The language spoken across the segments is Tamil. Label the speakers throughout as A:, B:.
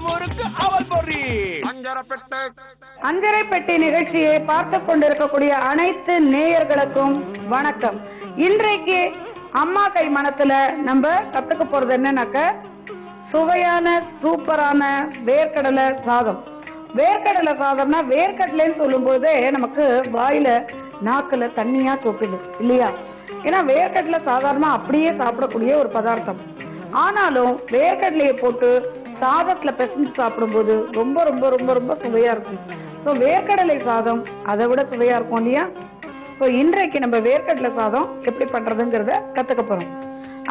A: முறுக்கு அவல் பொரி.
B: அஞ்சரை பெட்டி நிகழ்ச்சியை பார்த்து கொண்டிருக்கக்கூடிய அனைத்து நேயர்களுக்கும் வணக்கம். இன்றைக்கு அம்மா கை மனத்துல நம்ம கத்துக்க போறது என்னன்னாக்க சுவையான சூப்பரான வேர்க்கடலை சாதம். வேர்க்கடலை சாதம்னா வேர்க்கடலைன்னு சொல்லும் போதே நமக்கு வாயில நாக்குல தண்ணியா தொட்டுது இல்லையா? ஏன்னா வேர்க்கடலை சாதாரணமா அப்படியே சாப்பிடக்கூடிய ஒரு பதார்த்தம். ஆனாலும் வேர்க்கடலையை போட்டு சாதத்துல பிசைஞ்சு சாப்பிடும்போது ரொம்ப ரொம்ப ரொம்ப ரொம்ப சுவையா இருக்கும். ஸோ வேர்க்கடலை சாதம் அதை விட சுவையா இருக்கும் இல்லையா? ஸோ இன்றைக்கு நம்ம வேர்க்கடலை சாதம் எப்படி பண்றதுங்கிறத கத்துக்க போறோம்.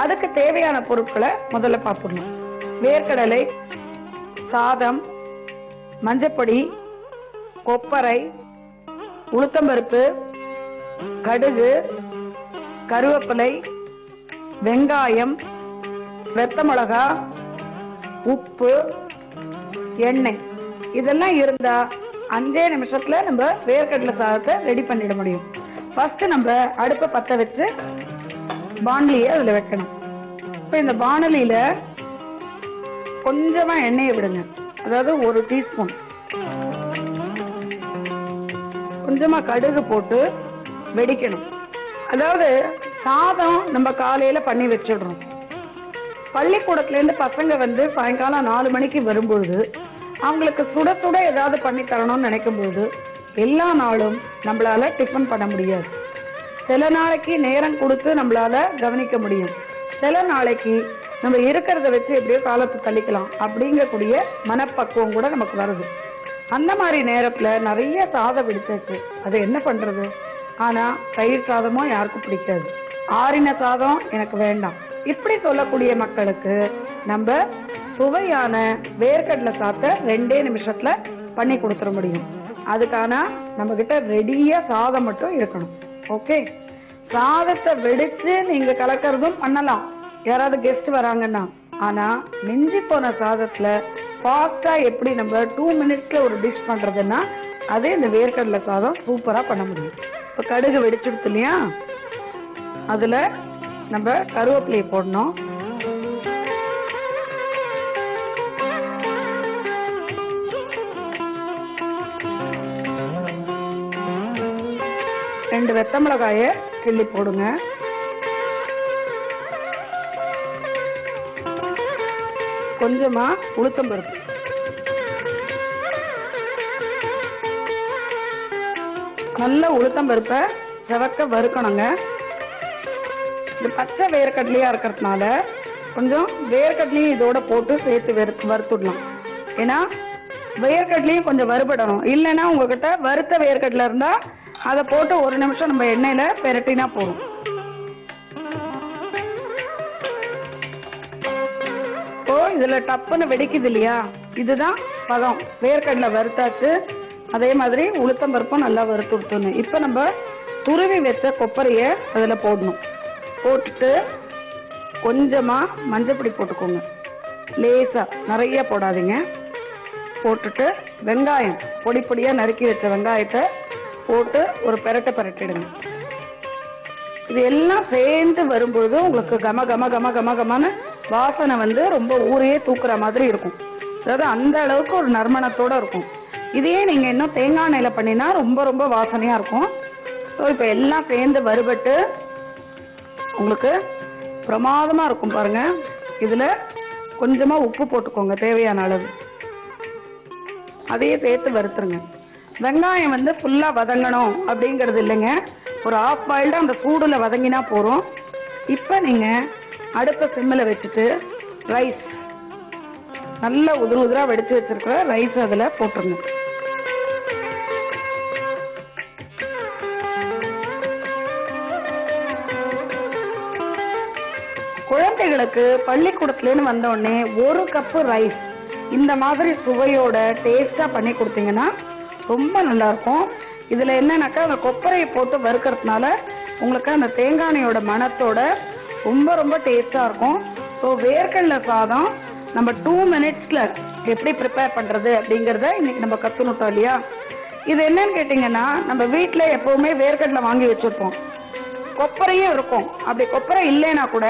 B: அதுக்கு தேவையான பொருட்களை முதல்ல பார்த்துடணும். வேர்க்கடலை, சாதம், மஞ்சப்பொடி, கொப்பரை, உளுத்தம்பருப்பு, கடுகு, கருவேப்பிலை, வெங்காயம், வெத்த மிளகா, உப்பு, எண்ணெய் இதெல்லாம் இருந்தா 5 நிமிஷத்துல நம்ம வேர்க்கடலை சாதத்தை ரெடி பண்ணிட முடியும். ஃபர்ஸ்ட் நம்ம அடுப்பை பற்ற வச்சு பாணலியை அதுல வைக்கணும். இப்போ இந்த பாணலியில கொஞ்சமா எண்ணெயை விடுங்க. அதாவது 1 டீஸ்பூன். கொஞ்சமா கடுகு போட்டு வெடிக்கணும். அதாவது சாதம் நம்ம காலையில பண்ணி வச்சிடுறோம். பள்ளிக்கூடத்துல இருந்து பசங்க வந்து சாயங்காலம் 4 மணிக்கு வரும்பொழுது அவங்களுக்கு சுட சுட ஏதாவது பண்ணி தரணும்னு நினைக்கும் போது எல்லா நாளும் நம்மளால டிஃபன் பண்ண முடியாது. சில நாளைக்கு நேரம் கொடுத்து நம்மளால கவனிக்க முடியும். சில நாளைக்கு நம்ம இருக்கிறத வச்சு எப்படியோ காலத்தை தள்ளிக்கலாம் அப்படிங்கக்கூடிய மனப்பக்குவம் கூட நமக்கு வருது. அந்த மாதிரி நேரத்துல நிறைய சாதம் வெடிச்சாச்சு, அது என்ன பண்றது? ஆனா தயிர் சாதமும் யாருக்கும் பிடிக்காது. ஆறின சாதம் எனக்கு வேண்டாம் இப்படி சொல்லக்கூடிய மக்களுக்கு நம்ம சுவையான வேர்க்கடலை சாதத்தை 2 நிமிஷத்துல பண்ணி கொடுத்துட முடியும். அதுக்கான நம்ம கிட்ட ரெடியா சாதம் மட்டும் இருக்கணும். ஓகே, சாதத்தை வெடிச்சு நீங்க கலக்கிறதும் பண்ணலாம் யாராவது கெஸ்ட் வராங்கன்னா. ஆனா மிஞ்சி போன சாதத்துல ஃபாஸ்டா எப்படி நம்ம 2 மினிட்ஸ்ல ஒரு டிஷ் பண்றதுன்னா அது இந்த வேர்க்கடலை சாதம் சூப்பரா பண்ண முடியும். இப்ப கடுகு வெடிச்சிருச்சு இல்லையா? அதுல நம்ம கருவேப்பிலையை போடணும். ரெண்டு வெத்த மிளகாய கிள்ளி போடுங்க. கொஞ்சமா உளுத்தம்பருப்பு, நல்ல உளுத்தம்பருப்பை செவக்க வறுக்கணுங்க. இந்த பச்சை வேர்க்கடலையா இருக்கிறதுனால கொஞ்சம் வேர்க்கடலையும் இதோட போட்டு சேர்த்து வறுத்துடலாம். ஏன்னா வேர்க்கடலையும் கொஞ்சம் வறுபடணும். இல்லைன்னா உங்ககிட்ட வறுத்த வேர்க்கடலை இருந்தா அதை போட்டு 1 நிமிஷம் நம்ம எண்ணெயில பெரட்டினா போதும். இப்போ இதுல டப்புன்னு வெடிக்குது இல்லையா? இதுதான் பதம். வேர்க்கடலை வறுத்தாச்சு. அதே மாதிரி உளுத்தம்பருப்பும் நல்லா வறுத்து விட்டுணும். இப்ப நம்ம துருவி வச்ச கொப்பரைய அதுல போடணும். போட்டுட்டு கொஞ்சமா மஞ்சப்பொடி போட்டுக்கோங்க. லேசா, நிறைய போடாதீங்க. போட்டுட்டு வெங்காயம் பொடி பொடியா நறுக்கி வச்ச வெங்காயத்தை போட்டு ஒரு பெரட்டிடுங்க. இது எல்லாம் சேர்ந்து வரும்போது உங்களுக்கு கம கம கம கம கமான வாசனை வந்து ரொம்ப ஊரையே தூக்குற மாதிரி இருக்கும். அதாவது அந்த அளவுக்கு ஒரு நறுமணத்தோட இருக்கும். இதையே நீங்க இன்னும் தேங்காய் எண்ணெயில பண்ணினா ரொம்ப ரொம்ப வாசனையா இருக்கும். ஸோ இப்போ எல்லாம் சேர்ந்து வறுபட்டு உங்களுக்கு பிரமாதமா இருக்கும் பாருங்க. இதுல கொஞ்சமா உப்பு போட்டுக்கோங்க தேவையான அளவு. அதையே சேர்த்து வறுத்துருங்க. வெங்காயம் வந்து ஃபுல்லா வதங்கணும் அப்படிங்கிறது இல்லைங்க. ஒரு ஆஃப் பாயில்டா அந்த சூடுல வதங்கினா போறோம். இப்ப நீங்க அடுப்பை சிம்மில் வச்சுட்டு ரைஸ் நல்லா உதிர உதிரா வெடிச்சு வச்சிருக்கிற ரைஸ் அதுல போட்டுருங்க. குழந்தைகளுக்கு பள்ளிக்கூடத்துலேருந்து வந்த உடனே 1 கப்பு ரைஸ் இந்த மாதிரி சுவையோட டேஸ்டா பண்ணி கொடுத்தீங்கன்னா ரொம்ப நல்லா இருக்கும். இதுல என்னன்னாக்கா அந்த கொப்பரையை போட்டு வறுக்கிறதுனால உங்களுக்கு அந்த தேங்காயோட மணத்தோட ரொம்ப ரொம்ப டேஸ்டா இருக்கும். ஸோ வேர்க்கடலை சாதம் நம்ம 2 மினிட்ஸ்ல எப்படி ப்ரிப்பேர் பண்றது அப்படிங்கிறத இன்னைக்கு நம்ம கத்துனுட்டோம் இல்லையா? இது என்னன்னு கேட்டீங்கன்னா, நம்ம வீட்டுல எப்பவுமே வேர்க்கடலை வாங்கி வச்சிருப்போம், கொப்பரையும் இருக்கும். அப்படி கொப்பரை இல்லைன்னா கூட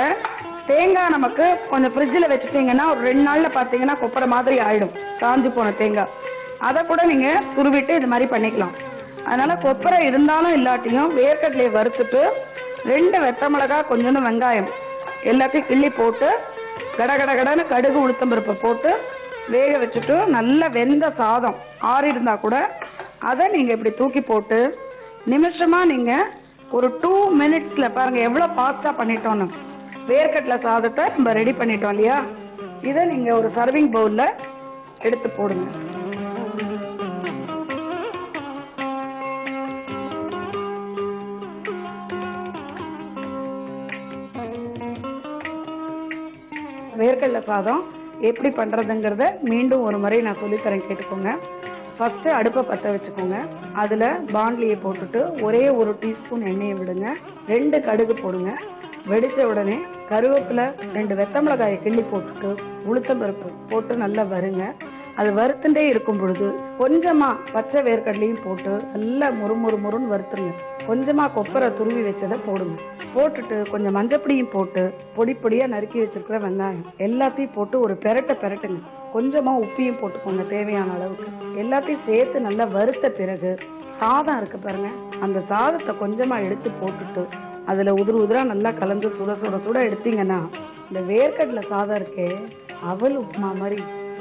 B: தேங்காய் நமக்கு கொஞ்சம் ஃப்ரிட்ஜில் வச்சுட்டீங்கன்னா ஒரு 2 நாள்ல பார்த்தீங்கன்னா கொப்பரை மாதிரி ஆயிடும், காஞ்சு போன தேங்காய். அதை கூட நீங்க துருவிட்டு இது மாதிரி பண்ணிக்கலாம். அதனால கொப்பரை இருந்தாலும் இல்லாட்டியும் வேர்க்கடலையை வறுத்துட்டு 2 வெட்டை மிளகாய், கொஞ்சோண்டு வெங்காயம் எல்லாத்தையும் கிள்ளி போட்டு கடன்னு கடுகு உளுத்தம்பருப்பை போட்டு வேக வச்சுட்டு நல்ல வெந்த சாதம் ஆறி இருந்தா கூட அதை நீங்க இப்படி தூக்கி போட்டு நிமிஷமா நீங்க ஒரு 2 மினிட்ஸ்ல பாருங்க எவ்வளவு ஃபாஸ்டா பண்ணிட்டோம்னு. வேர்க்கடலை சாதத்தை நம்ம ரெடி பண்ணிட்டோம் இல்லையா? இதை நீங்க ஒரு சர்விங் பவுல்ல எடுத்து போடுங்க. வேர்க்கடலை சாதம் எப்படி பண்றதுங்கிறத மீண்டும் ஒரு முறை நான் சொல்லித்தரேன், கேட்டுக்கோங்க. ஃபர்ஸ்ட் அடுப்பை பற்ற வச்சுக்கோங்க. அதுல பாண்ட்லியை போட்டுட்டு ஒரே 1 டீஸ்பூன் எண்ணெயை விடுங்க. 2 கடுகு போடுங்க. வெடிச்ச உடனே கருவேப்பிலை 2 வெட்டை மிளகாயை கிள்ளி போட்டுட்டு உளுத்தம்பருப்பு போட்டு நல்லா வருங்க. அது வறுத்துட்டே இருக்கும் பொழுது கொஞ்சமா பச்சை வேர்க்கடலையும் போட்டு நல்லா முறுன்னு வறுத்துருங்க. கொஞ்சமா கொப்பரை துருவி வச்சதை போடுங்க. போட்டுட்டு கொஞ்சம் மஞ்சப்பொடியும் போட்டு பொடியா நறுக்கி வச்சிருக்கிற வெங்காயம் எல்லாத்தையும் போட்டு ஒரு பெரட்டுங்க. கொஞ்சமா உப்பையும் போட்டுக்கோங்க தேவையான அளவுக்கு. எல்லாத்தையும் சேர்த்து நல்லா வறுத்த பிறகு சாதம் இருக்கு பாருங்க, அந்த சாதத்தை கொஞ்சமா எடுத்து போட்டுட்டு அதுல உதிரா நல்லா கலந்து சுட எடுத்தீங்கன்னா இந்த வேர்க்கடலை சாதம் இருக்கே அவல் உப்புமா மாதிரி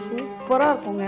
B: சூப்பரா இருக்குங்க.